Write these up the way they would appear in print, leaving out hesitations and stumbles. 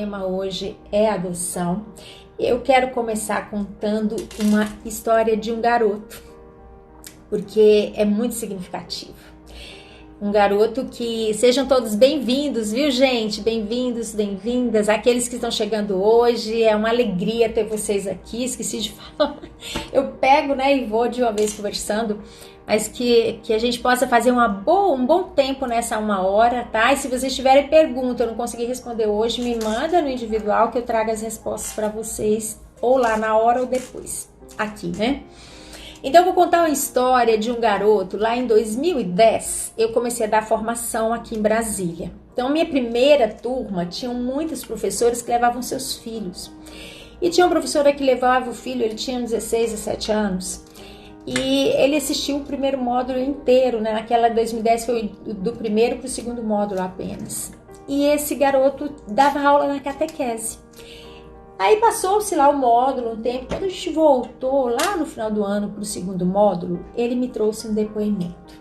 tema hoje é adoção. Eu quero começar contando uma história de um garoto, porque é muito significativo. Um garoto que... Sejam todos bem-vindos, viu, gente? Bem-vindos, bem-vindas. Aqueles que estão chegando hoje, é uma alegria ter vocês aqui. Esqueci de falar. Eu pego, né, e vou de uma vez conversando, mas que a gente possa fazer um bom tempo nessa 1 hora, tá? E se vocês tiverem pergunta, eu não consegui responder hoje, me manda no individual que eu trago as respostas para vocês, ou lá na hora ou depois, aqui, né? Então, eu vou contar uma história de um garoto. Lá em 2010, eu comecei a dar formação aqui em Brasília. Então, minha primeira turma, tinham muitos professores que levavam seus filhos. E tinha uma professora que levava o filho, ele tinha 16, 17 anos. E ele assistiu o primeiro módulo inteiro, né? Naquela 2010 foi do primeiro para o segundo módulo apenas. E esse garoto dava aula na catequese. Aí passou-se lá o módulo um tempo, quando a gente voltou lá no final do ano para o segundo módulo, ele me trouxe um depoimento.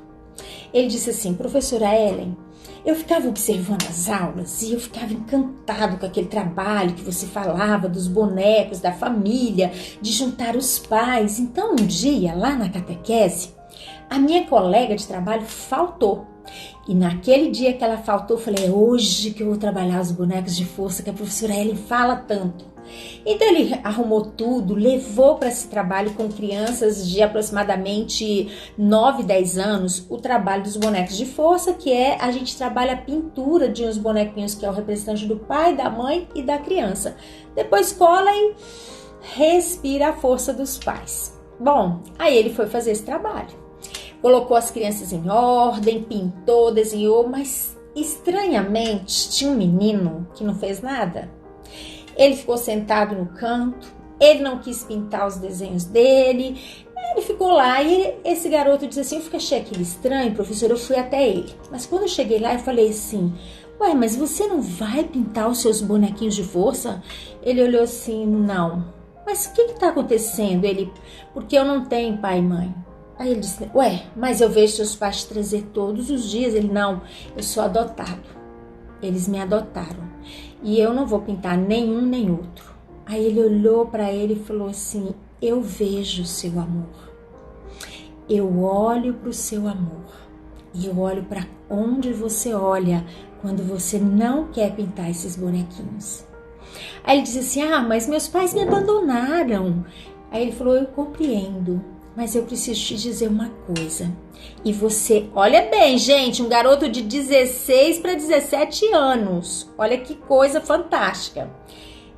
Ele disse assim: professora Ellen, eu ficava observando as aulas e eu ficava encantado com aquele trabalho que você falava dos bonecos, da família, de juntar os pais. Então um dia, lá na catequese, a minha colega de trabalho faltou. E naquele dia que ela faltou, eu falei: é hoje que eu vou trabalhar os bonecos de força que a professora Ellen fala tanto. Então ele arrumou tudo, levou para esse trabalho com crianças de aproximadamente 9, 10 anos, o trabalho dos bonecos de força, que é a gente trabalha a pintura de uns bonequinhos que é o representante do pai, da mãe e da criança. Depois cola e respira a força dos pais. Bom, aí ele foi fazer esse trabalho. Colocou as crianças em ordem, pintou, desenhou, mas estranhamente tinha um menino que não fez nada. Ele ficou sentado no canto, ele não quis pintar os desenhos dele, ele ficou lá e esse garoto disse assim: eu achei aquele estranho, professor, eu fui até ele. Mas quando eu cheguei lá, eu falei assim: ué, mas você não vai pintar os seus bonequinhos de força? Ele olhou assim: não. Mas o que está acontecendo? Ele: porque eu não tenho pai e mãe. Aí ele disse: ué, mas eu vejo seus pais te trazer todos os dias. Ele: não, eu sou adotado. Eles me adotaram e eu não vou pintar nenhum nem outro. Aí ele olhou para ele e falou assim: eu vejo o seu amor, eu olho para o seu amor e eu olho para onde você olha quando você não quer pintar esses bonequinhos. Aí ele disse assim: ah, mas meus pais me abandonaram. Aí ele falou: eu compreendo, mas eu preciso te dizer uma coisa. E você, olha bem, gente, um garoto de 16 para 17 anos. Olha que coisa fantástica.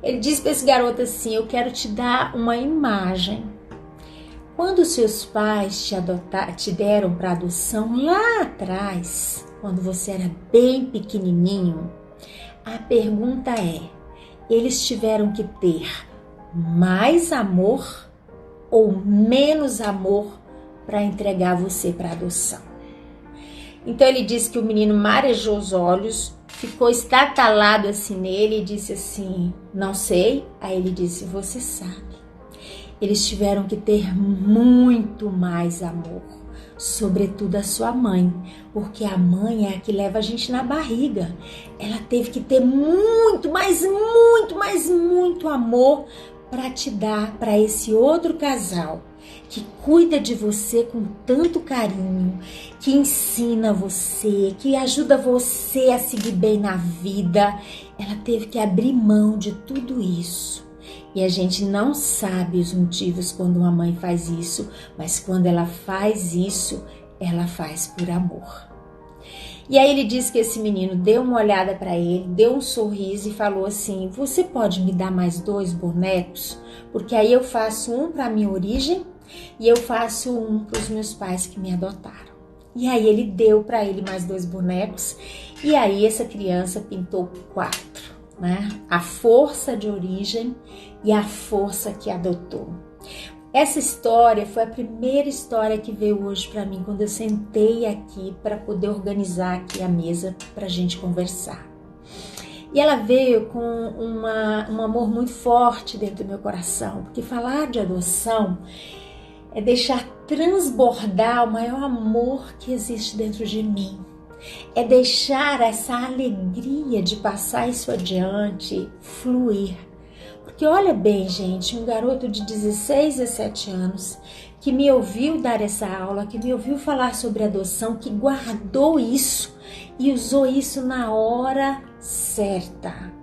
Ele disse para esse garoto assim: eu quero te dar uma imagem. Quando seus pais te deram para adoção lá atrás, quando você era bem pequenininho, a pergunta é: eles tiveram que ter mais amor ou menos amor para entregar você para adoção? Então ele disse que o menino marejou os olhos, ficou estatalado assim nele e disse assim: não sei. Aí ele disse: você sabe, eles tiveram que ter muito mais amor, sobretudo a sua mãe, porque a mãe é a que leva a gente na barriga. Ela teve que ter muito, mas muito, mas muito amor para te dar para esse outro casal que cuida de você com tanto carinho, que ensina você, que ajuda você a seguir bem na vida. Ela teve que abrir mão de tudo isso. E a gente não sabe os motivos quando uma mãe faz isso, mas quando ela faz isso, ela faz por amor. E aí ele disse que esse menino deu uma olhada para ele, deu um sorriso e falou assim: você pode me dar mais 2 bonecos? Porque aí eu faço um para minha origem e eu faço um para os meus pais que me adotaram. E aí ele deu para ele mais 2 bonecos e aí essa criança pintou 4, né? A força de origem e a força que adotou. Essa história foi a primeira história que veio hoje para mim, quando eu sentei aqui para poder organizar aqui a mesa para a gente conversar. E ela veio com um amor muito forte dentro do meu coração, porque falar de adoção é deixar transbordar o maior amor que existe dentro de mim. É deixar essa alegria de passar isso adiante fluir. Porque olha bem, gente, um garoto de 16, 17 anos que me ouviu dar essa aula, que me ouviu falar sobre adoção, que guardou isso e usou isso na hora certa.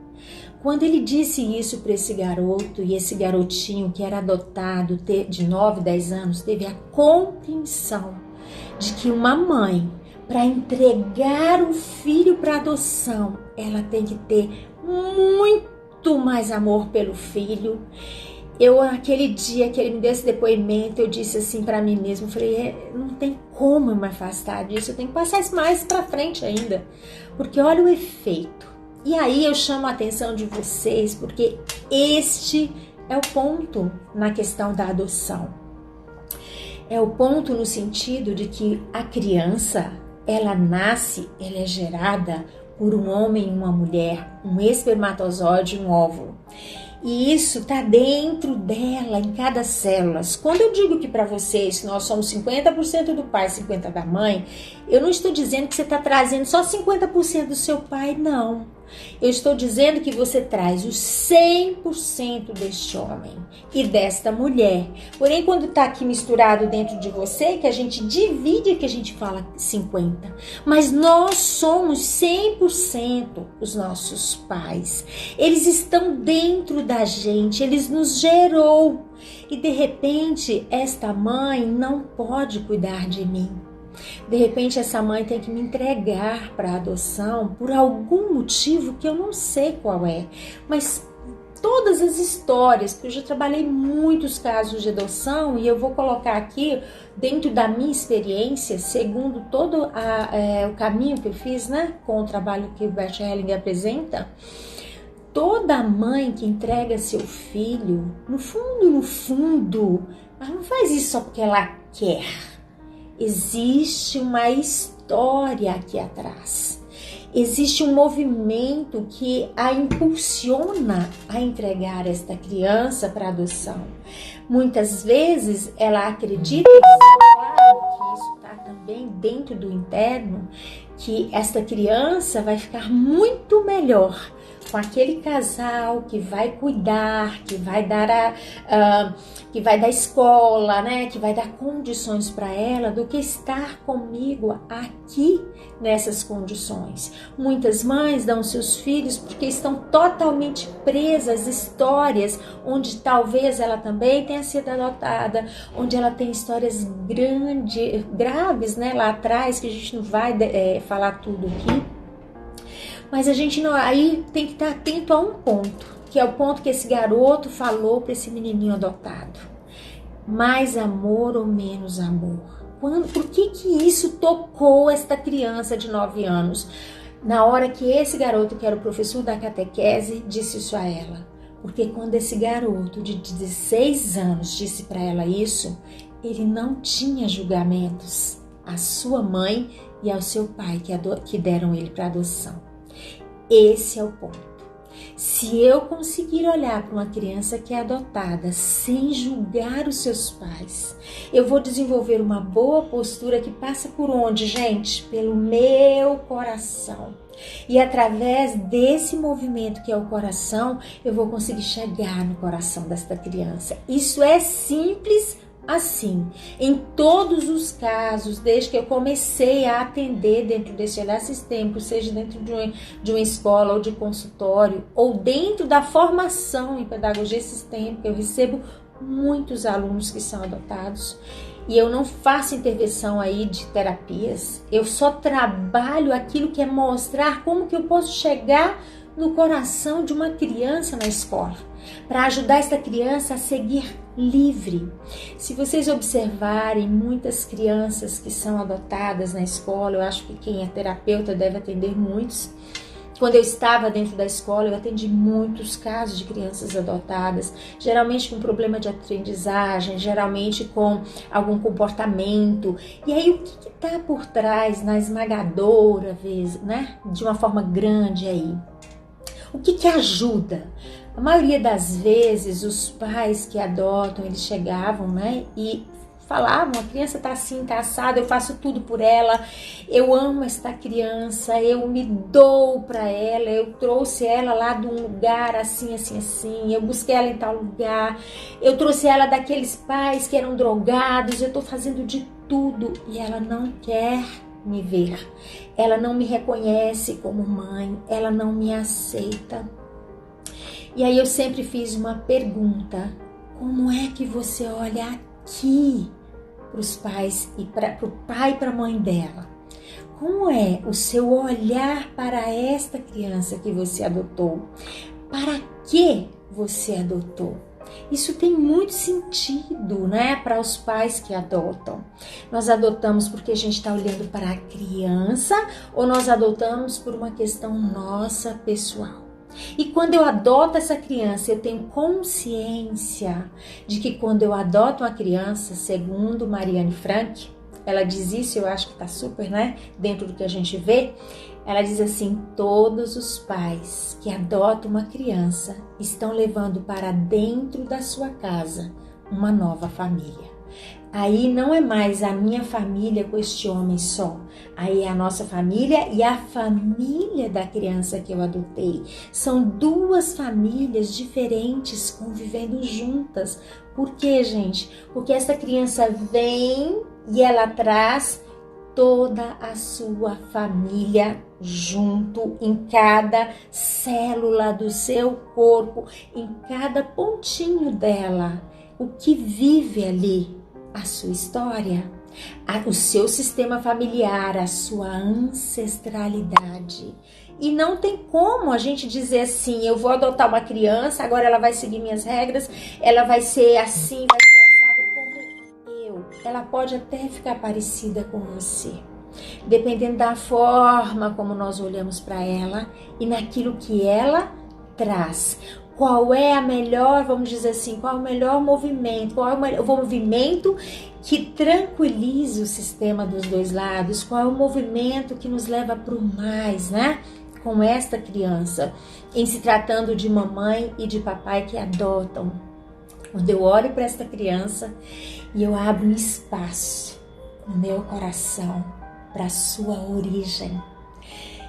Quando ele disse isso para esse garoto, e esse garotinho que era adotado de 9, 10 anos, teve a compreensão de que uma mãe, para entregar um filho para adoção, ela tem que ter muito mais amor pelo filho. Aquele dia que ele me deu esse depoimento, eu disse assim para mim mesmo, falei, não tem como eu me afastar disso, eu tenho que passar isso mais para frente ainda, porque olha o efeito. E aí eu chamo a atenção de vocês, porque este é o ponto na questão da adoção. É o ponto no sentido de que a criança, ela nasce, ela é gerada por um homem e uma mulher, um espermatozoide e um óvulo. E isso está dentro dela, em cada célula. Quando eu digo que para vocês que nós somos 50% do pai e 50% da mãe, eu não estou dizendo que você está trazendo só 50% do seu pai, não. Eu estou dizendo que você traz os 100% deste homem e desta mulher. Porém, quando está aqui misturado dentro de você, que a gente divide, que a gente fala 50%. Mas nós somos 100% os nossos pais. Eles estão dentro da gente, eles nos gerou. E de repente, esta mãe não pode cuidar de mim. De repente essa mãe tem que me entregar para adoção por algum motivo que eu não sei qual é, mas todas as histórias, porque eu já trabalhei muitos casos de adoção e eu vou colocar aqui dentro da minha experiência, segundo todo o caminho que eu fiz, né, com o trabalho que o Bert Hellinger apresenta. Toda mãe que entrega seu filho, no fundo, ela não faz isso só porque ela quer. Existe uma história aqui atrás. Existe um movimento que a impulsiona a entregar esta criança para adoção. Muitas vezes ela acredita, claro que isso está também dentro do interno, que esta criança vai ficar muito melhor com aquele casal que vai cuidar, que vai dar que vai dar escola, né, que vai dar condições para ela, do que estar comigo aqui nessas condições. Muitas mães dão seus filhos porque estão totalmente presas a histórias onde talvez ela também tenha sido adotada, onde ela tem histórias graves, né, lá atrás, que a gente não vai falar tudo aqui. Mas a gente não, aí tem que estar atento a um ponto, que é o ponto que esse garoto falou para esse menininho adotado. Mais amor ou menos amor? Por que isso tocou esta criança de 9 anos? Na hora que esse garoto, que era o professor da catequese, disse isso a ela. Porque quando esse garoto de 16 anos disse para ela isso, ele não tinha julgamentos à sua mãe e ao seu pai que deram ele para adoção. Esse é o ponto. Se eu conseguir olhar para uma criança que é adotada sem julgar os seus pais, eu vou desenvolver uma boa postura que passa por onde, gente? Pelo meu coração. E através desse movimento que é o coração, eu vou conseguir chegar no coração desta criança. Isso é simples assim. Em todos os casos, desde que eu comecei a atender dentro desse olhar sistêmico, seja dentro de uma escola ou de consultório, ou dentro da formação em pedagogia sistêmica, eu recebo muitos alunos que são adotados. E eu não faço intervenção aí de terapias, eu só trabalho aquilo que é mostrar como que eu posso chegar no coração de uma criança na escola, para ajudar essa criança a seguir livre. Se vocês observarem muitas crianças que são adotadas na escola, eu acho que quem é terapeuta deve atender muitos. Quando eu estava dentro da escola, eu atendi muitos casos de crianças adotadas, geralmente com problema de aprendizagem, geralmente com algum comportamento. E aí, o que está por trás, na esmagadora vez, né? De uma forma grande aí? O que ajuda? A maioria das vezes, os pais que adotam, eles chegavam, né? E falavam, a criança tá assim, tá assada, eu faço tudo por ela, eu amo esta criança, eu me dou para ela, eu trouxe ela lá de um lugar assim, assim, assim, eu busquei ela em tal lugar, eu trouxe ela daqueles pais que eram drogados, eu tô fazendo de tudo e ela não quer me ver, ela não me reconhece como mãe, ela não me aceita. E aí eu sempre fiz uma pergunta: como é que você olha aqui para os pais e para o pai e para a mãe dela? Como é o seu olhar para esta criança que você adotou? Para que você adotou? Isso tem muito sentido, né, para os pais que adotam. Nós adotamos porque a gente está olhando para a criança ou nós adotamos por uma questão nossa pessoal? E quando eu adoto essa criança, eu tenho consciência de que quando eu adoto uma criança, segundo Marianne Frank, ela diz isso, eu acho que tá super, né, dentro do que a gente vê, ela diz assim: todos os pais que adotam uma criança estão levando para dentro da sua casa uma nova família. Aí não é mais a minha família com este homem só. Aí é a nossa família e a família da criança que eu adotei. São duas famílias diferentes convivendo juntas. Por quê, gente? Porque essa criança vem e ela traz toda a sua família junto, em cada célula do seu corpo, em cada pontinho dela. O que vive ali? A sua história, o seu sistema familiar, a sua ancestralidade. E não tem como a gente dizer assim: eu vou adotar uma criança, agora ela vai seguir minhas regras, ela vai ser assim, vai ser assada como eu. Ela pode até ficar parecida com você, dependendo da forma como nós olhamos para ela e naquilo que ela traz. Qual é a melhor, vamos dizer assim, qual é o melhor movimento, qual é o movimento que tranquiliza o sistema dos dois lados, qual é o movimento que nos leva para o mais, né? Com esta criança, em se tratando de mamãe e de papai que adotam. Quando eu olho para esta criança e eu abro um espaço no meu coração para a sua origem,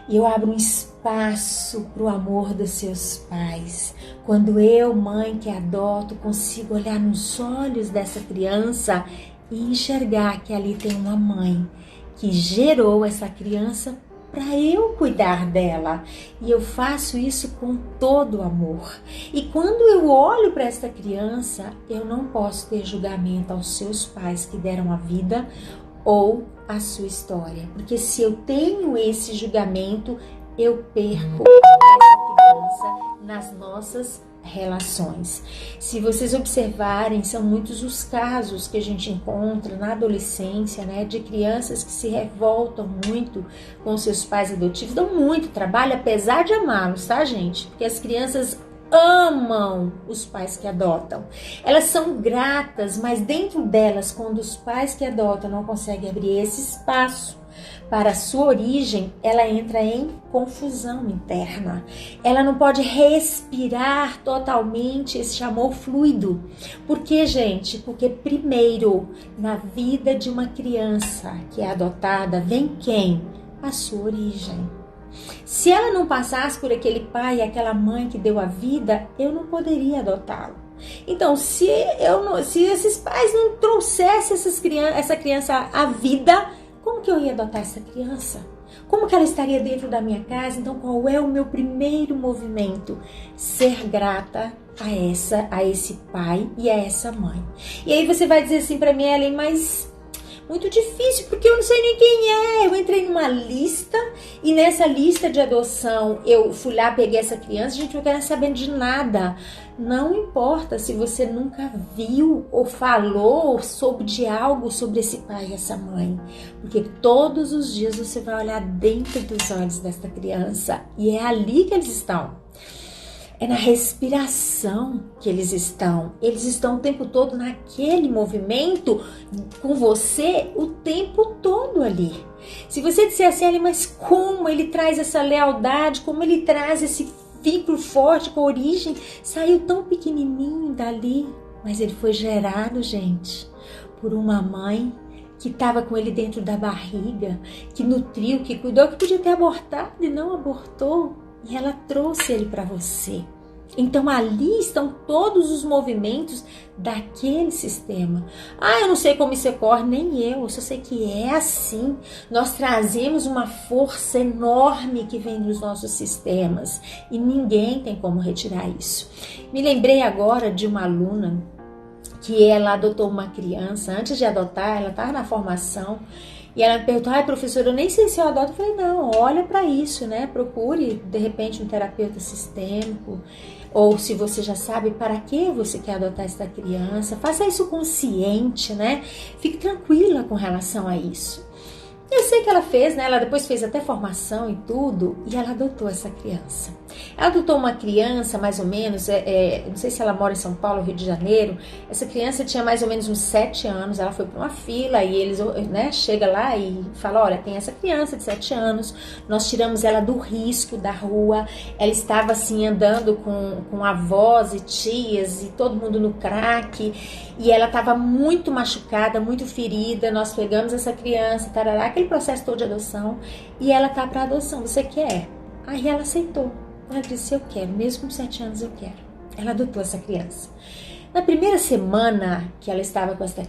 e eu abro um espaço para o amor dos seus pais. Quando eu, mãe que adoto, consigo olhar nos olhos dessa criança e enxergar que ali tem uma mãe que gerou essa criança para eu cuidar dela. E eu faço isso com todo amor. E quando eu olho para essa criança, eu não posso ter julgamento aos seus pais que deram a vida ou a sua história, porque se eu tenho esse julgamento, eu perco essa criança nas nossas relações. Se vocês observarem, são muitos os casos que a gente encontra na adolescência, né, de crianças que se revoltam muito com seus pais adotivos, dão muito trabalho, apesar de amá-los, tá, gente? Porque as crianças amam os pais que adotam. Elas são gratas, mas dentro delas, quando os pais que adotam não conseguem abrir esse espaço para a sua origem, ela entra em confusão interna. Ela não pode respirar totalmente esse amor fluido. Por quê, gente? Porque primeiro, na vida de uma criança que é adotada, vem quem? A sua origem. Se ela não passasse por aquele pai e aquela mãe que deu a vida, eu não poderia adotá-lo. Então, se esses pais não trouxessem essa criança à vida, como que eu ia adotar essa criança? Como que ela estaria dentro da minha casa? Então, qual é o meu primeiro movimento? Ser grata a esse pai e a essa mãe. E aí você vai dizer assim para mim, Ellen, mas muito difícil, porque eu não sei nem quem é. Eu entrei numa lista e nessa lista de adoção eu fui lá, peguei essa criança, a gente não quer saber de nada. Não importa se você nunca viu ou falou ou soube de algo sobre esse pai e essa mãe, porque todos os dias você vai olhar dentro dos olhos dessa criança e é ali que eles estão. É na respiração que eles estão. Eles estão o tempo todo naquele movimento com você o tempo todo ali. Se você disser assim, mas como ele traz essa lealdade, como ele traz esse vínculo forte com a origem, saiu tão pequenininho dali, mas ele foi gerado, gente, por uma mãe que estava com ele dentro da barriga, que nutriu, que cuidou, que podia ter abortado e não abortou, e ela trouxe ele para você. Então ali estão todos os movimentos daquele sistema. Eu não sei como isso ocorre, nem eu só sei que é assim. Nós trazemos uma força enorme que vem dos nossos sistemas e ninguém tem como retirar isso. Me lembrei agora de uma aluna que ela adotou uma criança. Antes de adotar, ela estava na formação e ela me perguntou: professora, eu nem sei se eu adoto. Eu falei: não, olha para isso, né? Procure de repente um terapeuta sistêmico, ou se você já sabe para que você quer adotar essa criança, faça isso consciente, né? Fique tranquila com relação a isso. Eu sei que ela fez, né? Ela depois fez até formação e tudo, e ela adotou essa criança. Ela adotou uma criança, mais ou menos, não sei se ela mora em São Paulo ou Rio de Janeiro. Essa criança tinha mais ou menos uns 7 anos. Ela foi para uma fila e eles, né, chega lá e fala: olha, tem essa criança de 7 anos, nós tiramos ela do risco da rua. Ela estava assim andando com avós e tias e todo mundo no crack, e ela estava muito machucada, muito ferida. Nós pegamos essa criança, tarará, aquele processo todo de adoção, e ela tá para adoção. Você quer? Aí ela aceitou. Ela disse: eu quero, mesmo com 7 anos eu quero. Ela adotou essa criança. Na primeira semana que ela estava com essa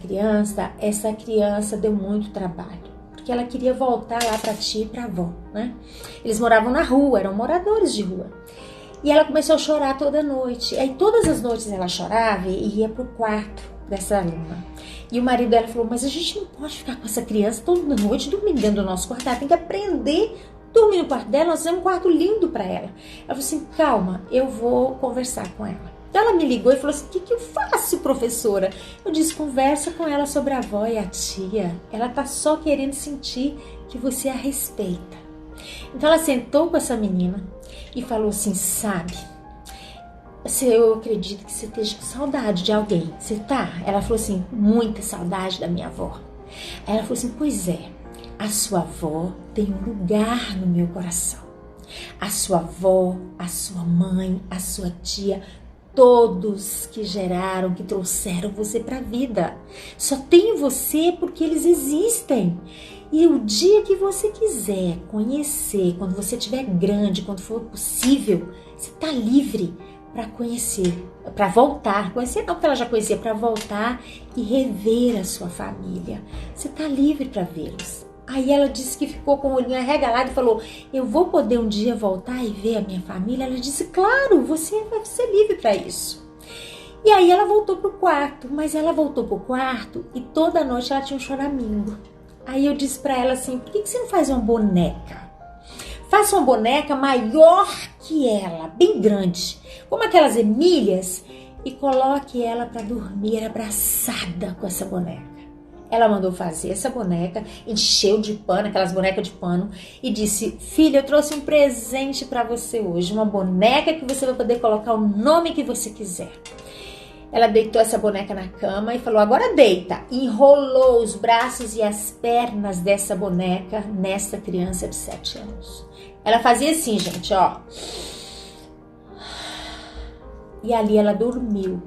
criança deu muito trabalho, porque ela queria voltar lá para a tia e para a avó, né? Eles moravam na rua, eram moradores de rua. E ela começou a chorar toda noite. Aí todas as noites ela chorava e ia pro quarto dessa aluna. E o marido dela falou: mas a gente não pode ficar com essa criança toda noite dormindo dentro do nosso quarto. Ela tem que aprender a dormir no quarto dela. Nós fizemos um quarto lindo para ela. Ela falou assim: calma, eu vou conversar com ela. Então ela me ligou e falou assim: o que eu faço, professora? Eu disse: conversa com ela sobre a avó e a tia. Ela tá só querendo sentir que você a respeita. Então ela sentou com essa menina e falou assim: sabe, eu acredito que você esteja com saudade de alguém. Você tá? Ela falou assim: muita saudade da minha avó. Aí ela falou assim: pois é, a sua avó tem um lugar no meu coração. A sua avó, a sua mãe, a sua tia, todos que geraram, que trouxeram você para a vida. Só tem você porque eles existem. E o dia que você quiser conhecer, quando você estiver grande, quando for possível, você está livre para conhecer, para voltar. Conhecer não, porque ela já conhecia, para voltar e rever a sua família. Você está livre para vê-los. Aí ela disse que ficou com o olhinho arregalado e falou: eu vou poder um dia voltar e ver a minha família? Ela disse: claro, você vai ser livre para isso. E aí ela voltou pro quarto, mas ela voltou pro quarto e toda noite ela tinha um choramingo. Aí eu disse para ela assim: por que você não faz uma boneca? Faça uma boneca maior que ela, bem grande, como aquelas Emílias, e coloque ela para dormir abraçada com essa boneca. Ela mandou fazer essa boneca, encheu de pano, aquelas bonecas de pano, e disse: filha, eu trouxe um presente para você hoje, uma boneca que você vai poder colocar o nome que você quiser. Ela deitou essa boneca na cama e falou: agora deita. Enrolou os braços e as pernas dessa boneca nessa criança de 7 anos. Ela fazia assim, gente, ó. E ali ela dormiu.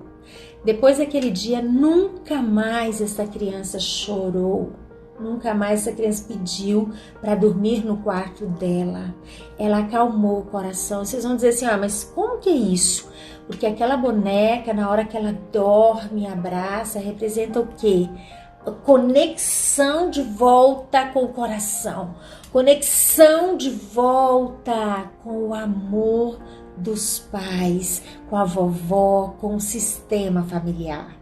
Depois daquele dia, nunca mais essa criança chorou. Nunca mais essa criança pediu para dormir no quarto dela. Ela acalmou o coração. Vocês vão dizer assim: mas como que é isso? Porque aquela boneca, na hora que ela dorme e abraça, representa o quê? Conexão de volta com o coração. Conexão de volta com o amor dos pais, com a vovó, com o sistema familiar.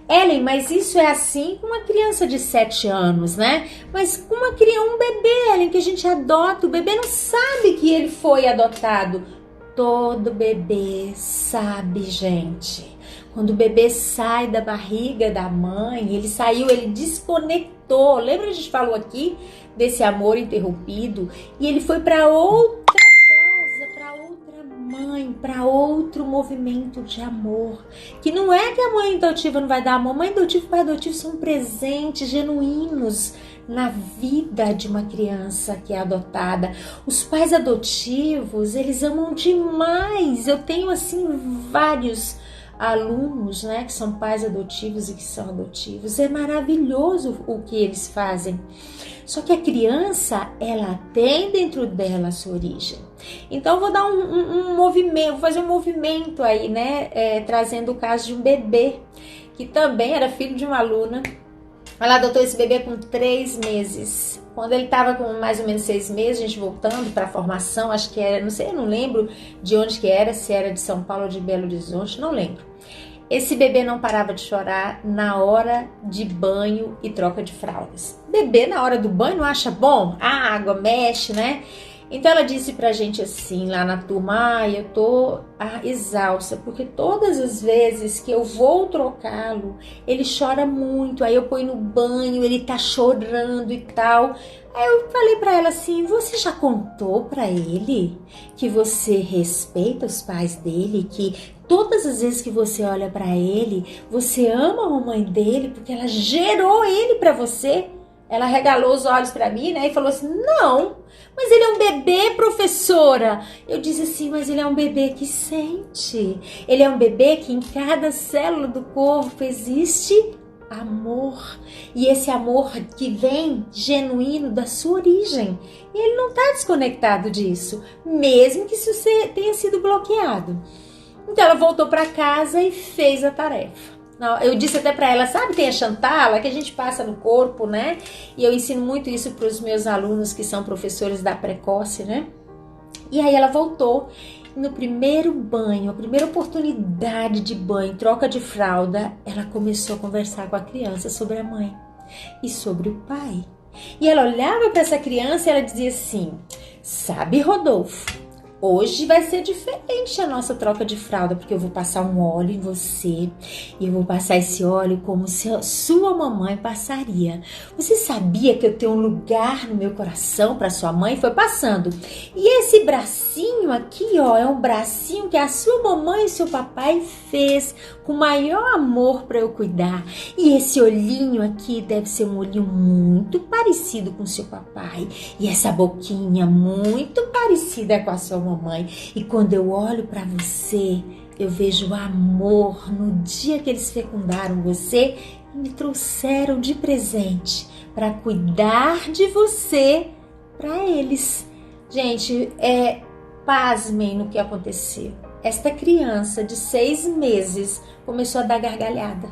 Ellen, mas isso é assim com uma criança de 7 anos, né? Mas com uma criança, um bebê, Ellen, que a gente adota, o bebê não sabe que ele foi adotado. Todo bebê sabe, gente. Quando o bebê sai da barriga da mãe, ele saiu, ele desconectou. Lembra que a gente falou aqui desse amor interrompido? E ele foi para outra casa, para outra mãe, para outro movimento de amor. Que não é que a mãe adotiva não vai dar amor. Mãe adotiva e pai adotivo são presentes genuínos na vida de uma criança que é adotada. Os pais adotivos, eles amam demais. Eu tenho assim vários alunos, né, que são pais adotivos e que são adotivos. É maravilhoso o que eles fazem. Só que a criança, ela tem dentro dela a sua origem. Então, eu vou dar um movimento, vou fazer um movimento aí, né, trazendo o caso de um bebê, que também era filho de uma aluna. Ela adotou esse bebê com 3 meses. Quando ele estava com mais ou menos 6 meses, a gente voltando para a formação, acho que era, não sei, eu não lembro de onde que era, se era de São Paulo ou de Belo Horizonte, não lembro. Esse bebê não parava de chorar na hora de banho e troca de fraldas. Bebê na hora do banho não acha bom? A água mexe, né? Então ela disse pra gente assim, lá na turma, eu tô exausta, porque todas as vezes que eu vou trocá-lo, ele chora muito, aí eu ponho no banho, ele tá chorando e tal. Aí eu falei pra ela assim, você já contou pra ele que você respeita os pais dele, que todas as vezes que você olha pra ele, você ama a mamãe dele, porque ela gerou ele pra você? Ela regalou os olhos pra mim, né, e falou assim, não, mas ele é um bebê, professora. Eu disse assim, mas ele é um bebê que sente. Ele é um bebê que em cada célula do corpo existe amor. E esse amor que vem genuíno da sua origem. E ele não está desconectado disso, mesmo que isso tenha sido bloqueado. Então ela voltou para casa e fez a tarefa. Eu disse até para ela, sabe, tem a Chantala que a gente passa no corpo, né? E eu ensino muito isso para os meus alunos que são professores da Precoce, né? E aí ela voltou, no primeiro banho, a primeira oportunidade de banho, troca de fralda, ela começou a conversar com a criança sobre a mãe e sobre o pai. E ela olhava para essa criança e ela dizia assim, sabe, Rodolfo, hoje vai ser diferente a nossa troca de fralda, porque eu vou passar um óleo em você e eu vou passar esse óleo como se a sua mamãe passaria. Você sabia que eu tenho um lugar no meu coração para sua mãe? Foi passando. E esse bracinho aqui, ó, é um bracinho que a sua mamãe e seu papai fez com maior amor para eu cuidar. E esse olhinho aqui deve ser um olhinho muito parecido com seu papai. E essa boquinha muito parecida com a sua mamãe. E quando eu olho para você, eu vejo amor no dia que eles fecundaram você e me trouxeram de presente para cuidar de você para eles. Gente, pasmem no que aconteceu. Esta criança de 6 meses começou a dar gargalhada.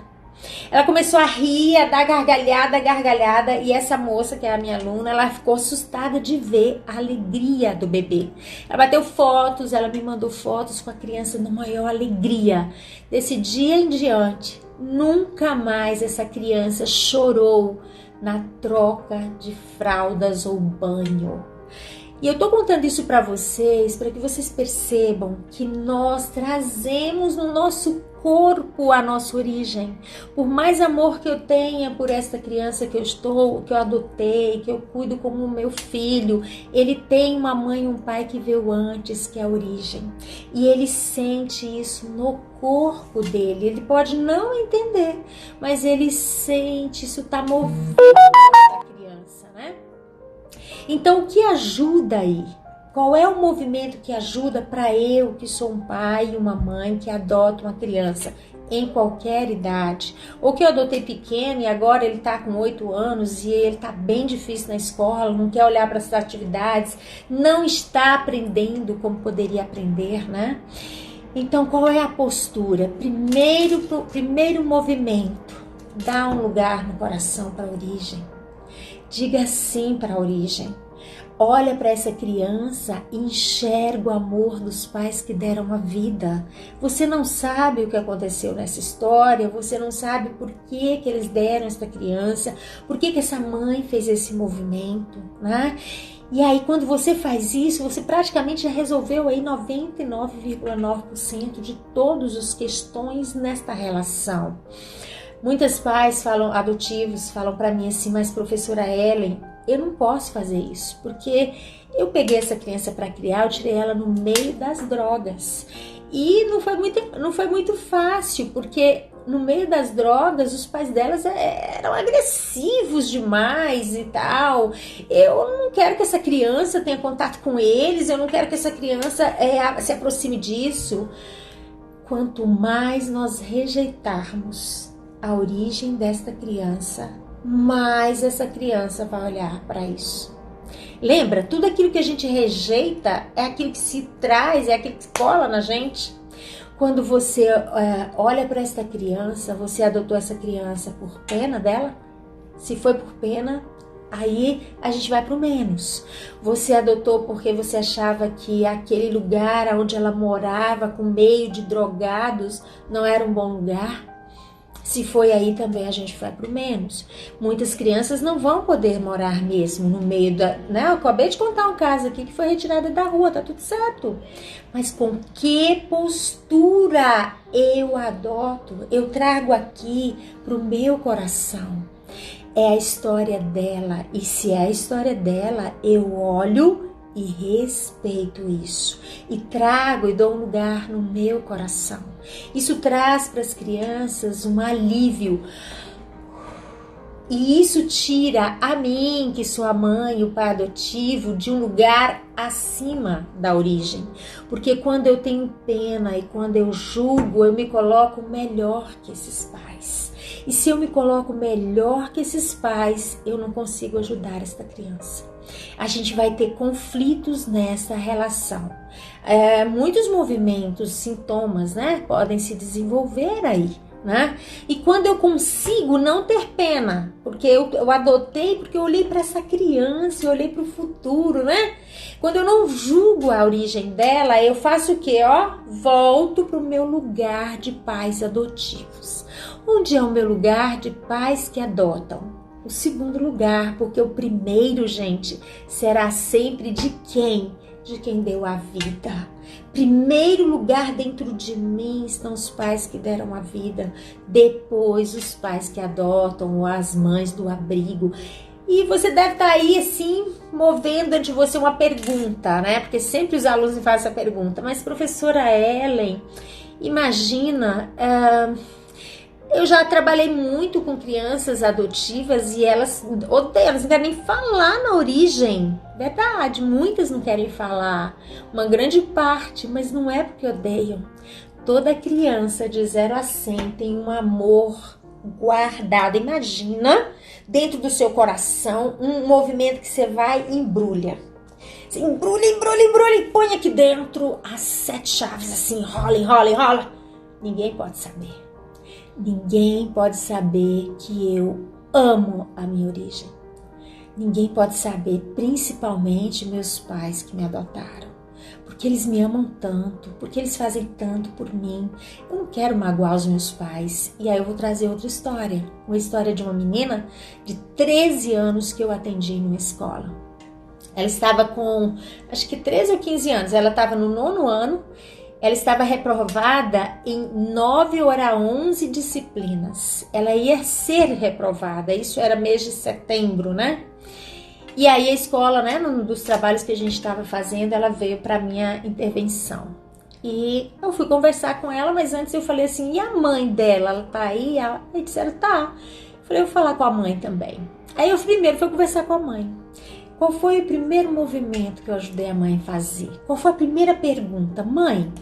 Ela começou a rir, a dar gargalhada, e essa moça, que é a minha aluna, ela ficou assustada de ver a alegria do bebê. Ela bateu fotos, ela me mandou fotos com a criança na maior alegria. Desse dia em diante, nunca mais essa criança chorou na troca de fraldas ou banho. E eu tô contando isso para vocês, para que vocês percebam que nós trazemos no nosso corpo a nossa origem. Por mais amor que eu tenha por esta criança que eu adotei, que eu cuido como meu filho, ele tem uma mãe e um pai que veio antes, que é a origem. E ele sente isso no corpo dele. Ele pode não entender, mas ele sente, isso tá movendo a criança, né? Então, o que ajuda aí? Qual é o movimento que ajuda para eu, que sou um pai e uma mãe que adota uma criança em qualquer idade? Ou que eu adotei pequeno e agora ele está com 8 anos e ele está bem difícil na escola, não quer olhar para as atividades, não está aprendendo como poderia aprender, né? Então, qual é a postura? Primeiro movimento, dá um lugar no coração para a origem. Diga sim para a origem. Olha para essa criança e enxerga o amor dos pais que deram a vida. Você não sabe o que aconteceu nessa história, você não sabe por que eles deram essa criança, por que essa mãe fez esse movimento, né? E aí, quando você faz isso, você praticamente já resolveu aí 99,9% de todas as questões nesta relação. Muitos pais adotivos falam para mim assim, mas professora Ellen, eu não posso fazer isso, porque eu peguei essa criança para criar, eu tirei ela no meio das drogas. E não foi muito fácil, porque no meio das drogas, os pais delas eram agressivos demais e tal. Eu não quero que essa criança tenha contato com eles, eu não quero que essa criança se aproxime disso. quanto mais nós rejeitarmos a origem desta criança, mais essa criança vai olhar para isso. Lembra, tudo aquilo que a gente rejeita é aquilo que se traz, é aquilo que cola na gente. Quando você olha para esta criança, você adotou essa criança por pena dela? Se foi por pena, aí a gente vai para o menos. Você adotou porque você achava que aquele lugar onde ela morava, com meio de drogados, não era um bom lugar? Se foi aí também, a gente vai para o menos. Muitas crianças não vão poder morar mesmo no meio da... né? Eu acabei de contar um caso aqui que foi retirada da rua, tá tudo certo. Mas com que postura eu adoto? Eu trago aqui para o meu coração. É a história dela. E se é a história dela, eu olho e respeito isso. E trago e dou um lugar no meu coração. Isso traz para as crianças um alívio. E isso tira a mim, que sou a mãe e o pai adotivo, de um lugar acima da origem. Porque quando eu tenho pena e quando eu julgo, eu me coloco melhor que esses pais. E se eu me coloco melhor que esses pais, eu não consigo ajudar esta criança. A gente vai ter conflitos nessa relação. Muitos movimentos, sintomas, né, podem se desenvolver aí, né? E quando eu consigo não ter pena, porque eu adotei, porque eu olhei para essa criança, eu olhei para o futuro, né? Quando eu não julgo a origem dela, eu faço o quê? Volto para o meu lugar de pais adotivos. Onde é o meu lugar de pais que adotam? O segundo lugar, porque o primeiro, gente, será sempre de quem? De quem deu a vida. Primeiro lugar dentro de mim estão os pais que deram a vida. Depois os pais que adotam ou as mães do abrigo. E você deve estar aí assim, movendo dentro de você uma pergunta, né? Porque sempre os alunos me fazem essa pergunta. Mas professora Ellen, imagina... Eu já trabalhei muito com crianças adotivas e elas odeiam, elas não querem nem falar na origem. Verdade, muitas não querem falar, uma grande parte, mas não é porque odeiam. Toda criança de 0 a 100 tem um amor guardado. Imagina, dentro do seu coração, um movimento que você vai e embrulha. Você embrulha e põe aqui dentro as 7 chaves, assim, enrola. Ninguém pode saber. Ninguém pode saber que eu amo a minha origem. Ninguém pode saber, principalmente meus pais que me adotaram. Porque eles me amam tanto, porque eles fazem tanto por mim. Eu não quero magoar os meus pais. E aí eu vou trazer outra história. Uma história de uma menina de 13 anos que eu atendi numa escola. Ela estava com, acho que 13 ou 15 anos. Ela estava no 9º ano. Ela estava reprovada em 9 ou 11 disciplinas. Ela ia ser reprovada, isso era mês de setembro, né? E aí a escola, né, num dos trabalhos que a gente estava fazendo, ela veio para minha intervenção. E eu fui conversar com ela, mas antes eu falei assim, e a mãe dela, ela tá aí? Aí disseram, tá. Eu falei, eu vou falar com a mãe também. Aí eu primeiro fui conversar com a mãe. Qual foi o primeiro movimento que eu ajudei a mãe a fazer? Qual foi a primeira pergunta? Mãe,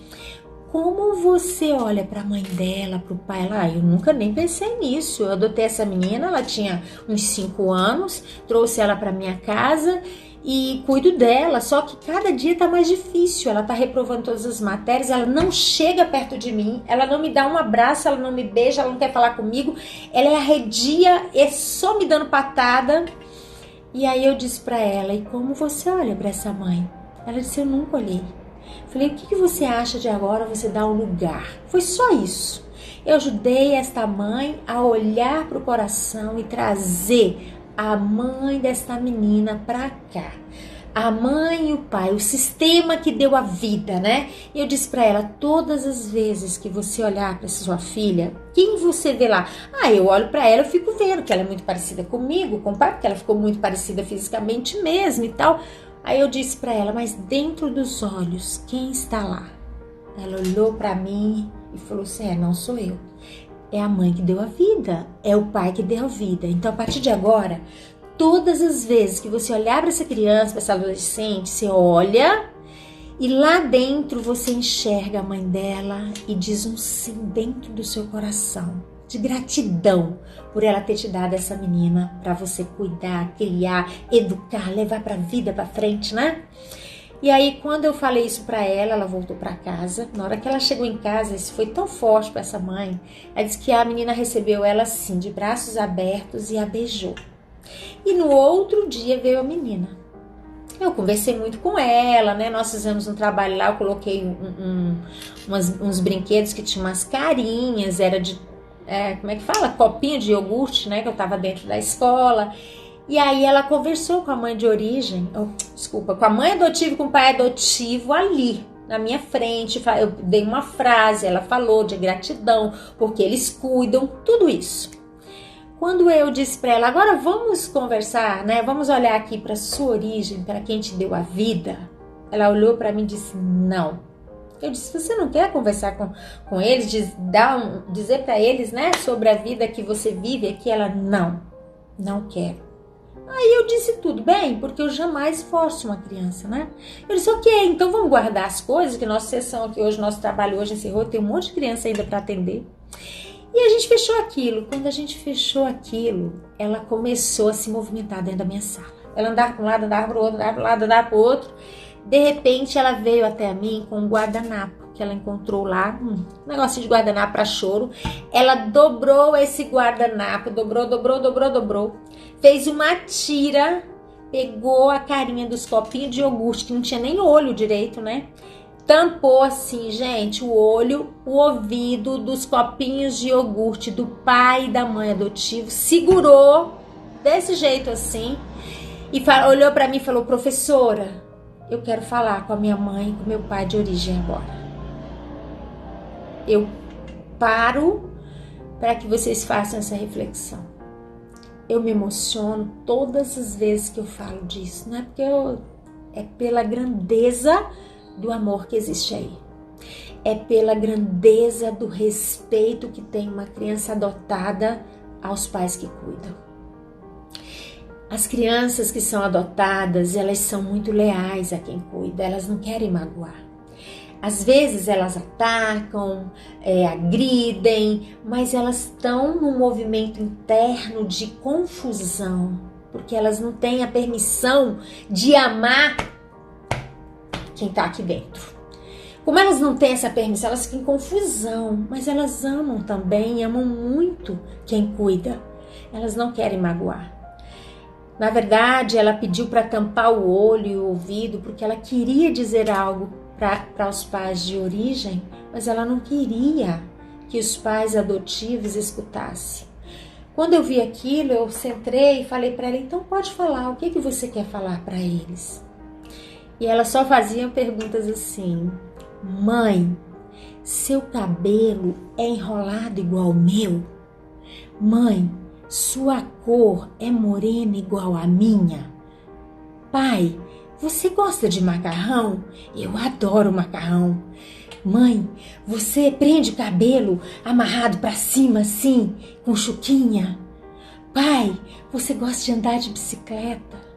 como você olha para a mãe dela, para o pai? Eu nunca nem pensei nisso. Eu adotei essa menina, ela tinha uns 5 anos, trouxe ela para minha casa e cuido dela. Só que cada dia tá mais difícil. Ela tá reprovando todas as matérias, ela não chega perto de mim, ela não me dá um abraço, ela não me beija, ela não quer falar comigo. Ela é arredia, é só me dando patada. E aí eu disse pra ela, e como você olha pra essa mãe? Ela disse, eu nunca olhei. Falei, o que você acha de agora você dar um lugar? Foi só isso. Eu ajudei esta mãe a olhar pro coração e trazer a mãe desta menina pra cá. A mãe e o pai, o sistema que deu a vida, né? E eu disse pra ela, todas as vezes que você olhar pra sua filha, quem você vê lá? Eu olho pra ela, eu fico vendo que ela é muito parecida comigo, com o pai, porque ela ficou muito parecida fisicamente mesmo e tal. Aí eu disse pra ela, mas dentro dos olhos, quem está lá? Ela olhou pra mim e falou assim, não sou eu. É a mãe que deu a vida, é o pai que deu a vida. Então, a partir de agora, todas as vezes que você olhar para essa criança, para essa adolescente, você olha E lá dentro você enxerga a mãe dela e diz um sim dentro do seu coração, de gratidão por ela ter te dado essa menina para você cuidar, criar, educar, levar para a vida para frente, né? E aí quando eu falei isso para ela, ela voltou para casa. Na hora que ela chegou em casa, isso foi tão forte para essa mãe. Ela disse que a menina recebeu ela assim, de braços abertos, e a beijou. E no outro dia veio a menina. Eu conversei muito com ela, né? Nós fizemos um trabalho lá, eu coloquei uns brinquedos que tinham umas carinhas, era de, como é que fala? Copinho de iogurte, né? Que eu tava dentro da escola. E aí ela conversou com a mãe de origem, com a mãe adotiva e com o pai adotivo ali, na minha frente. Eu dei uma frase, ela falou de gratidão, porque eles cuidam, tudo isso. Quando eu disse para ela, agora vamos conversar, né? Vamos olhar aqui para sua origem, para quem te deu a vida. Ela olhou para mim e disse, não. Eu disse, você não quer conversar com eles, dizer para eles, né, sobre a vida que você vive aqui? Ela, não quero. Aí eu disse, tudo bem, porque eu jamais forço uma criança, né? Eu disse, ok, então vamos guardar as coisas, que nossa sessão aqui hoje, nosso trabalho hoje encerrou, tem um monte de criança ainda para atender. E a gente fechou aquilo. Quando a gente fechou aquilo, ela começou a se movimentar dentro da minha sala. Ela andava para um lado, andava para o outro, andava para um lado, andava para o outro. De repente, ela veio até mim com um guardanapo que ela encontrou lá, um negocinho de guardanapo para choro. Ela dobrou esse guardanapo, dobrou. Fez uma tira, pegou a carinha dos copinhos de iogurte, que não tinha nem olho direito, né? Tampou assim, gente, o olho, o ouvido dos copinhos de iogurte do pai e da mãe adotivo, segurou desse jeito assim e olhou para mim e falou, professora, eu quero falar com a minha mãe e com meu pai de origem agora. Eu paro para que vocês façam essa reflexão. Eu me emociono todas as vezes que eu falo disso, não é porque é pela grandeza do amor que existe aí. É pela grandeza do respeito que tem uma criança adotada aos pais que cuidam. As crianças que são adotadas, elas são muito leais a quem cuida, elas não querem magoar. Às vezes elas atacam, agridem, mas elas estão num movimento interno de confusão, porque elas não têm a permissão de amar quem está aqui dentro. Como elas não têm essa permissão, elas ficam em confusão, mas elas amam também, amam muito quem cuida. Elas não querem magoar. Na verdade, ela pediu para tampar o olho e o ouvido porque ela queria dizer algo para os pais de origem, mas ela não queria que os pais adotivos escutassem. Quando eu vi aquilo, eu centrei e falei para ela, então pode falar, o que você quer falar para eles? E ela só fazia perguntas assim, mãe, seu cabelo é enrolado igual ao meu? Mãe, sua cor é morena igual a minha? Pai, você gosta de macarrão? Eu adoro macarrão. Mãe, você prende o cabelo amarrado para cima assim, com chuquinha? Pai, você gosta de andar de bicicleta?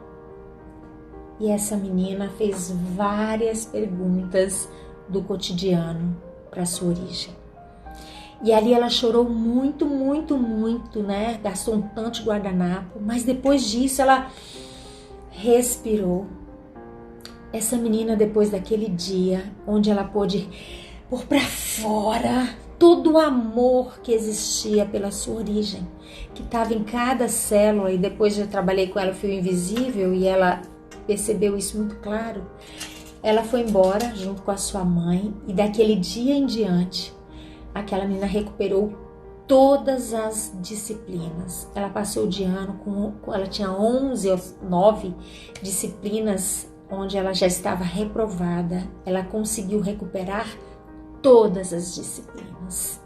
E essa menina fez várias perguntas do cotidiano para sua origem. E ali ela chorou muito, né? Gastou um tanto de guardanapo, mas depois disso ela respirou. Essa menina, depois daquele dia, onde ela pôde pôr para fora todo o amor que existia pela sua origem, que estava em cada célula, e depois eu trabalhei com ela o fio invisível e ela percebeu isso muito claro. Ela foi embora junto com a sua mãe e daquele dia em diante, aquela menina recuperou todas as disciplinas. Ela passou de ano, ela tinha 11 ou 9 disciplinas onde ela já estava reprovada. Ela conseguiu recuperar todas as disciplinas.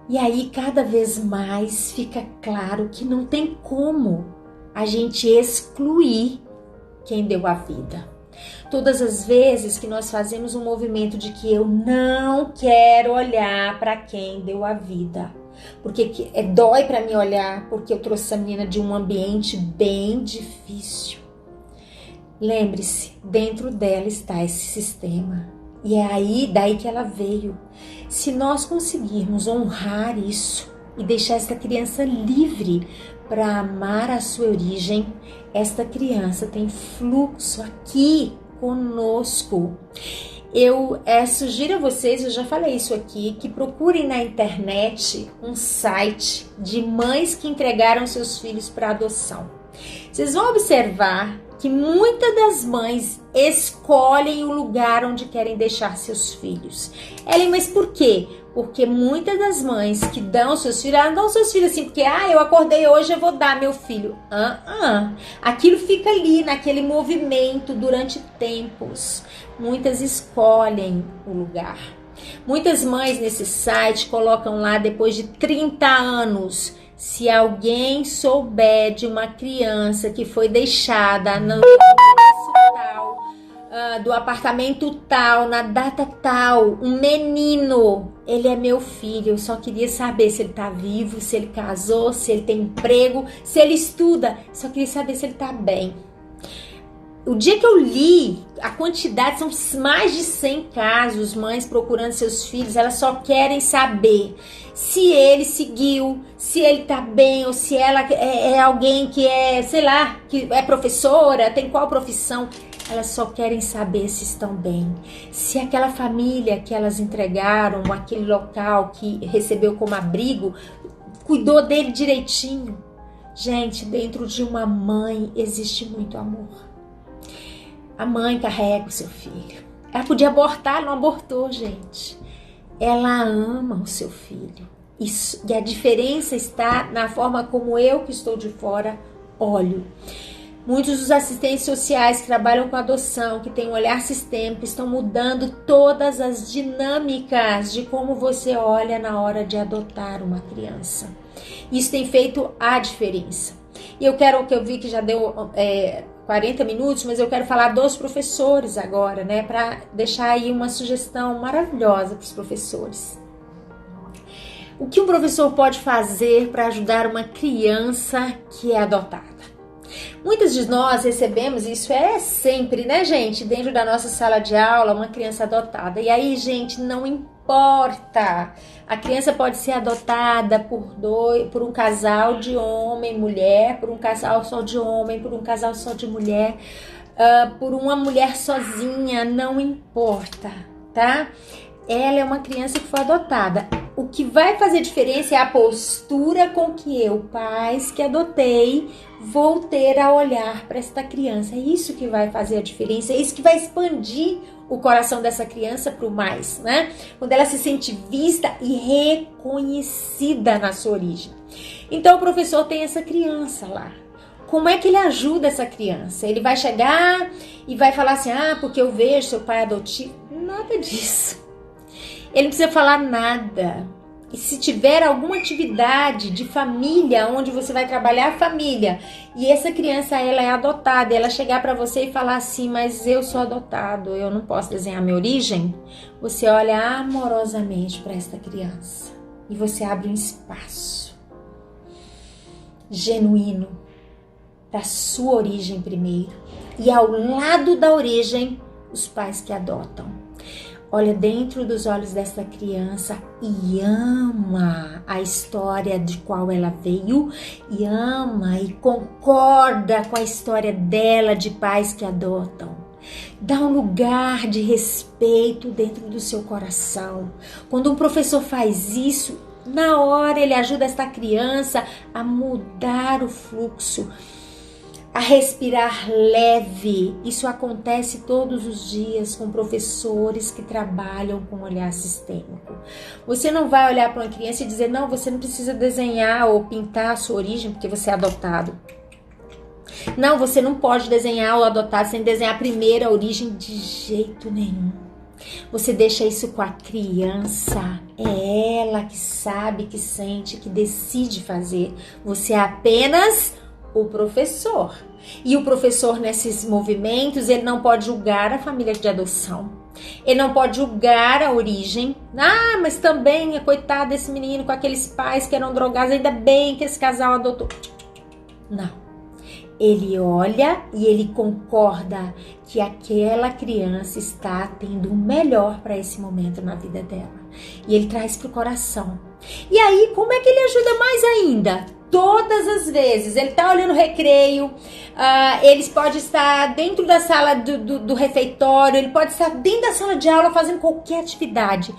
E aí cada vez mais fica claro que não tem como a gente excluir quem deu a vida. Todas as vezes que nós fazemos um movimento de que eu não quero olhar para quem deu a vida, porque dói para mim olhar, porque eu trouxe essa menina de um ambiente bem difícil. Lembre-se, dentro dela está esse sistema. E é aí, daí que ela veio. Se nós conseguirmos honrar isso e deixar essa criança livre para amar a sua origem, esta criança tem fluxo aqui conosco. Eu sugiro a vocês, eu já falei isso aqui, que procurem na internet um site de mães que entregaram seus filhos para adoção. Vocês vão observar que muitas das mães escolhem o lugar onde querem deixar seus filhos. Ellen, mas por quê? Porque muitas das mães que dão seus filhos, elas não dão seus filhos assim, porque eu acordei hoje, eu vou dar meu filho. Aquilo fica ali, naquele movimento durante tempos. Muitas escolhem o lugar. Muitas mães nesse site colocam lá depois de 30 anos. Se alguém souber de uma criança que foi deixada no endereço tal, do apartamento tal, na data tal, um menino, ele é meu filho, eu só queria saber se ele tá vivo, se ele casou, se ele tem emprego, se ele estuda, só queria saber se ele tá bem. O dia que eu li, a quantidade, são mais de 100 casos, mães procurando seus filhos, elas só querem saber se ele seguiu, se ele tá bem, ou se ela é alguém que é, sei lá, que é professora, tem qual profissão. Elas só querem saber se estão bem. Se aquela família que elas entregaram, aquele local que recebeu como abrigo, cuidou dele direitinho. Gente, dentro de uma mãe existe muito amor. A mãe carrega o seu filho. Ela podia abortar, ela não abortou, gente. Ela ama o seu filho. Isso, e a diferença está na forma como eu, que estou de fora, olho. Muitos dos assistentes sociais que trabalham com adoção, que têm um olhar sistêmico, estão mudando todas as dinâmicas de como você olha na hora de adotar uma criança. Isso tem feito a diferença. E eu vi que já deu 40 minutos, mas eu quero falar dos professores agora, né? Para deixar aí uma sugestão maravilhosa para os professores. O que um professor pode fazer para ajudar uma criança que é adotada? Muitas de nós recebemos, isso é sempre, né, gente? Dentro da nossa sala de aula, uma criança adotada. E aí, gente, não importa. A criança pode ser adotada por um casal de homem e mulher, por um casal só de homem, por um casal só de mulher, por uma mulher sozinha, não importa, tá? Ela é uma criança que foi adotada. O que vai fazer diferença é a postura com que eu, pais que adotei, vou ter a olhar para esta criança. É isso que vai fazer a diferença, é isso que vai expandir o coração dessa criança para o mais, né? Quando ela se sente vista e reconhecida na sua origem. Então o professor tem essa criança lá. Como é que ele ajuda essa criança? Ele vai chegar e vai falar assim, porque eu vejo seu pai adotivo. Nada disso. Ele não precisa falar nada. E se tiver alguma atividade de família, onde você vai trabalhar a família, e essa criança ela é adotada, ela chegar para você e falar assim, mas eu sou adotado, eu não posso desenhar minha origem, você olha amorosamente para esta criança e você abre um espaço genuíno para sua origem primeiro, e ao lado da origem, os pais que adotam. Olha dentro dos olhos dessa criança e ama a história de qual ela veio, e ama e concorda com a história dela de pais que adotam. Dá um lugar de respeito dentro do seu coração. Quando um professor faz isso, na hora ele ajuda esta criança a mudar o fluxo, a respirar leve. Isso acontece todos os dias com professores que trabalham com olhar sistêmico. Você não vai olhar para uma criança e dizer, não, você não precisa desenhar ou pintar a sua origem porque você é adotado. Não, você não pode desenhar o adotado sem desenhar a primeira origem de jeito nenhum. Você deixa isso com a criança. É ela que sabe, que sente, que decide fazer. Você é apenas o professor. E o professor, nesses movimentos, ele não pode julgar a família de adoção. Ele não pode julgar a origem. Mas também, coitado desse menino com aqueles pais que eram drogados, ainda bem que esse casal adotou. Não. Ele olha e ele concorda que aquela criança está tendo o melhor para esse momento na vida dela. E ele traz para o coração. E aí, como é que ele ajuda mais ainda? Todas as vezes, ele está olhando o recreio, ele pode estar dentro da sala do refeitório, ele pode estar dentro da sala de aula fazendo qualquer atividade.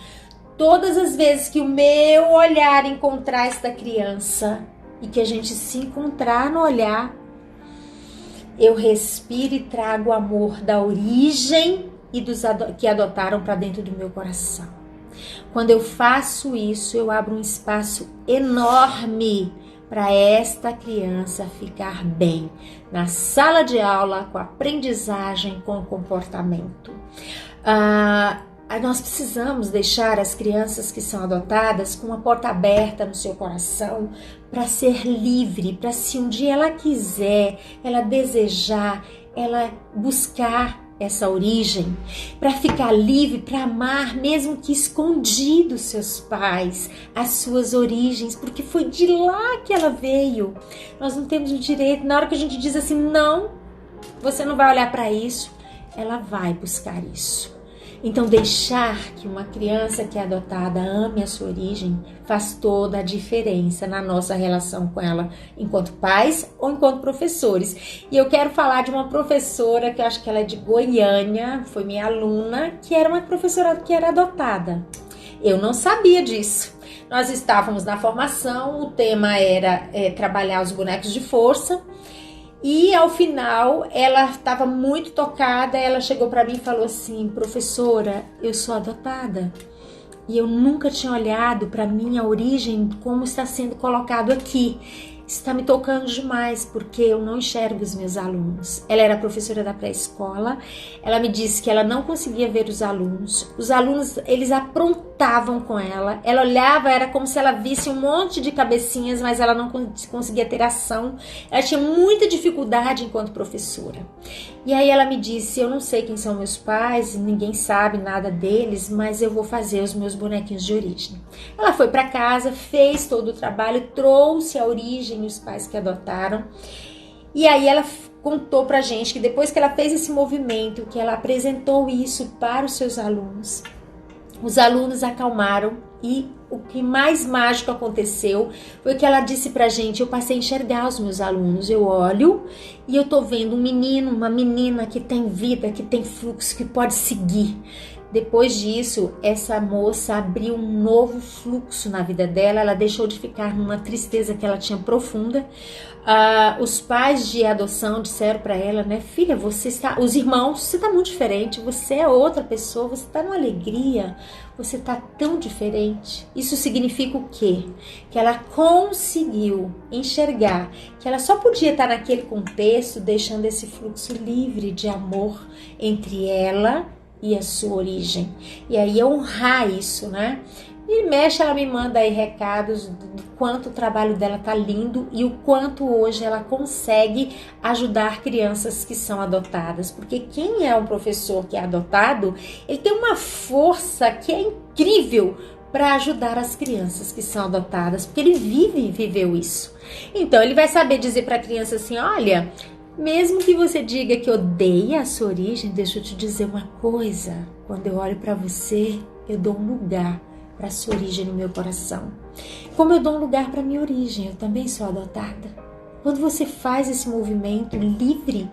Todas as vezes que o meu olhar encontrar esta criança e que a gente se encontrar no olhar, eu respiro e trago o amor da origem e dos que adotaram para dentro do meu coração. Quando eu faço isso, eu abro um espaço enorme para esta criança ficar bem na sala de aula, com a aprendizagem, com o comportamento. Nós precisamos deixar as crianças que são adotadas com uma porta aberta no seu coração para ser livre, para se um dia ela quiser, ela desejar, ela buscar essa origem, para ficar livre, para amar, mesmo que escondido seus pais, as suas origens, porque foi de lá que ela veio. Nós não temos o direito, na hora que a gente diz assim, não, você não vai olhar para isso, ela vai buscar isso. Então, deixar que uma criança que é adotada ame a sua origem faz toda a diferença na nossa relação com ela, enquanto pais ou enquanto professores. E eu quero falar de uma professora, que eu acho que ela é de Goiânia, foi minha aluna, que era uma professora que era adotada. Eu não sabia disso. Nós estávamos na formação, o tema era trabalhar os bonecos de força. E ao final, ela estava muito tocada, ela chegou para mim e falou assim, professora, eu sou adotada e eu nunca tinha olhado para minha origem como está sendo colocado aqui. Está me tocando demais porque eu não enxergo os meus alunos. Ela era professora da pré-escola, ela me disse que ela não conseguia ver os alunos, eles aprontavam com ela olhava, era como se ela visse um monte de cabecinhas, mas ela não conseguia ter ação, ela tinha muita dificuldade enquanto professora. E aí ela me disse, eu não sei quem são meus pais, ninguém sabe nada deles, mas eu vou fazer os meus bonequinhos de origem. Ela foi para casa, fez todo o trabalho, trouxe a origem, os pais que adotaram, e aí ela contou pra gente que depois que ela fez esse movimento, que ela apresentou isso para os seus alunos, os alunos acalmaram e o que mais mágico aconteceu foi que ela disse pra gente, eu passei a enxergar os meus alunos, eu olho e eu tô vendo um menino, uma menina que tem vida, que tem fluxo, que pode seguir. Depois disso, essa moça abriu um novo fluxo na vida dela, ela deixou de ficar numa tristeza que ela tinha profunda. Os pais de adoção disseram para ela, né, filha, os irmãos, você está muito diferente, você é outra pessoa, você está numa alegria, você está tão diferente. Isso significa o quê? Que ela conseguiu enxergar que ela só podia estar naquele contexto, deixando esse fluxo livre de amor entre ela e a sua origem. E aí honrar isso, né? E mexe, ela me manda aí recados do quanto o trabalho dela tá lindo e o quanto hoje ela consegue ajudar crianças que são adotadas. Porque quem é um professor que é adotado, ele tem uma força que é incrível para ajudar as crianças que são adotadas, porque ele viveu isso. Então ele vai saber dizer para a criança assim, olha, mesmo que você diga que odeia a sua origem, deixa eu te dizer uma coisa. Quando eu olho para você, eu dou um lugar para a sua origem no meu coração. Como eu dou um lugar para a minha origem, eu também sou adotada. Quando você faz esse movimento livre,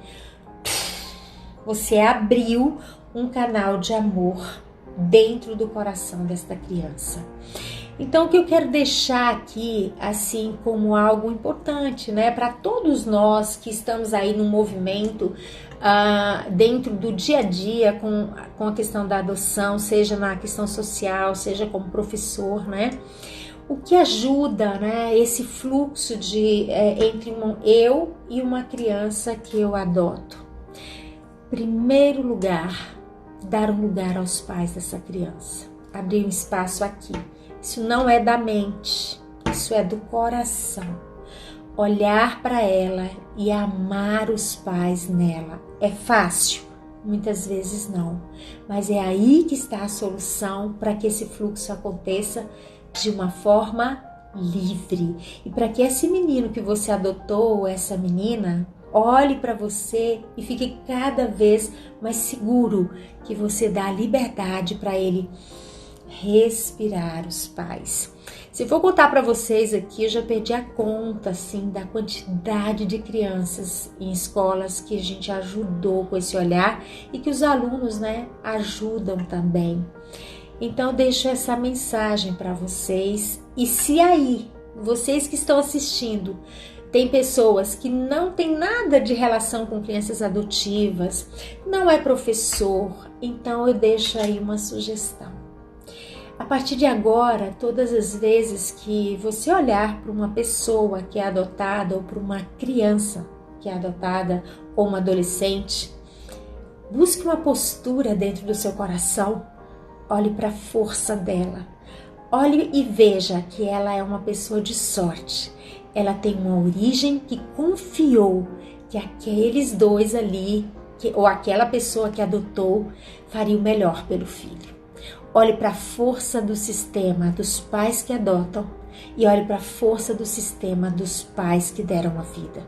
você abriu um canal de amor dentro do coração desta criança. Então, o que eu quero deixar aqui, assim, como algo importante, né, para todos nós que estamos aí no movimento, dentro do dia a dia, com a questão da adoção, seja na questão social, seja como professor, né, o que ajuda, né, esse fluxo entre eu e uma criança que eu adoto. Primeiro lugar, dar um lugar aos pais dessa criança, abrir um espaço aqui. Isso não é da mente, isso é do coração. Olhar para ela e amar os pais nela. É fácil? Muitas vezes não. Mas é aí que está a solução para que esse fluxo aconteça de uma forma livre. E para que esse menino que você adotou, essa menina, olhe para você e fique cada vez mais seguro que você dá liberdade para ele respirar, os pais. Se for contar para vocês aqui, eu já perdi a conta, assim, da quantidade de crianças em escolas que a gente ajudou com esse olhar e que os alunos, né, ajudam também. Então, eu deixo essa mensagem para vocês. E se aí, vocês que estão assistindo, tem pessoas que não tem nada de relação com crianças adotivas, não é professor, então eu deixo aí uma sugestão. A partir de agora, todas as vezes que você olhar para uma pessoa que é adotada ou para uma criança que é adotada ou uma adolescente, busque uma postura dentro do seu coração, olhe para a força dela, olhe e veja que ela é uma pessoa de sorte. Ela tem uma origem que confiou que aqueles dois ali, ou aquela pessoa que adotou, faria o melhor pelo filho. Olhe para a força do sistema dos pais que adotam e olhe para a força do sistema dos pais que deram a vida.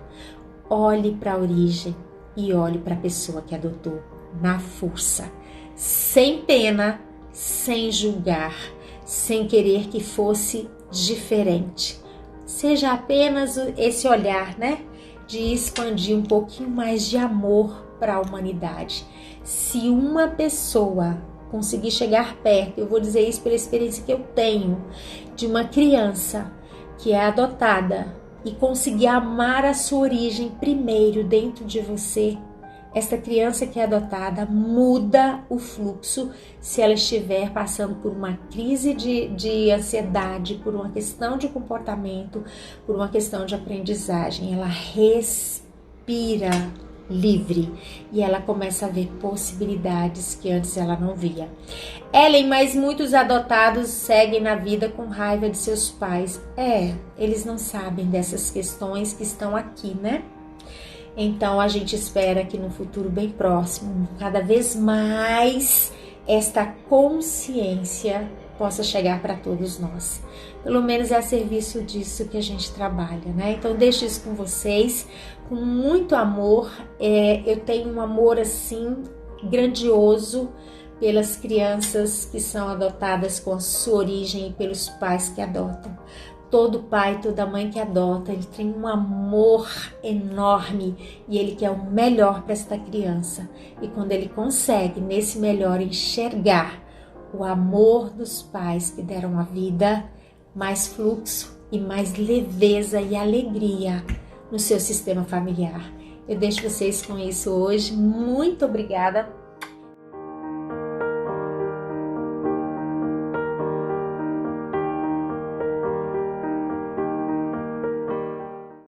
Olhe para a origem e olhe para a pessoa que adotou na força, sem pena, sem julgar, sem querer que fosse diferente. Seja apenas esse olhar, né, de expandir um pouquinho mais de amor para a humanidade. Se uma pessoa conseguir chegar perto, eu vou dizer isso pela experiência que eu tenho, de uma criança que é adotada e conseguir amar a sua origem primeiro dentro de você, essa criança que é adotada muda o fluxo se ela estiver passando por uma crise de ansiedade, por uma questão de comportamento, por uma questão de aprendizagem. Ela respira livre e ela começa a ver possibilidades que antes ela não via. Ellen, mas muitos adotados seguem na vida com raiva de seus pais. Eles não sabem dessas questões que estão aqui, né? Então a gente espera que no futuro bem próximo, cada vez mais esta consciência possa chegar para todos nós. Pelo menos é a serviço disso que a gente trabalha, né? Então deixo isso com vocês, com muito amor. Eu tenho um amor assim grandioso pelas crianças que são adotadas com a sua origem e pelos pais que adotam. Todo pai, toda mãe que adota, ele tem um amor enorme e ele quer o melhor para esta criança. E quando ele consegue, nesse melhor, enxergar o amor dos pais que deram a vida, mais fluxo e mais leveza e alegria no seu sistema familiar. Eu deixo vocês com isso hoje. Muito obrigada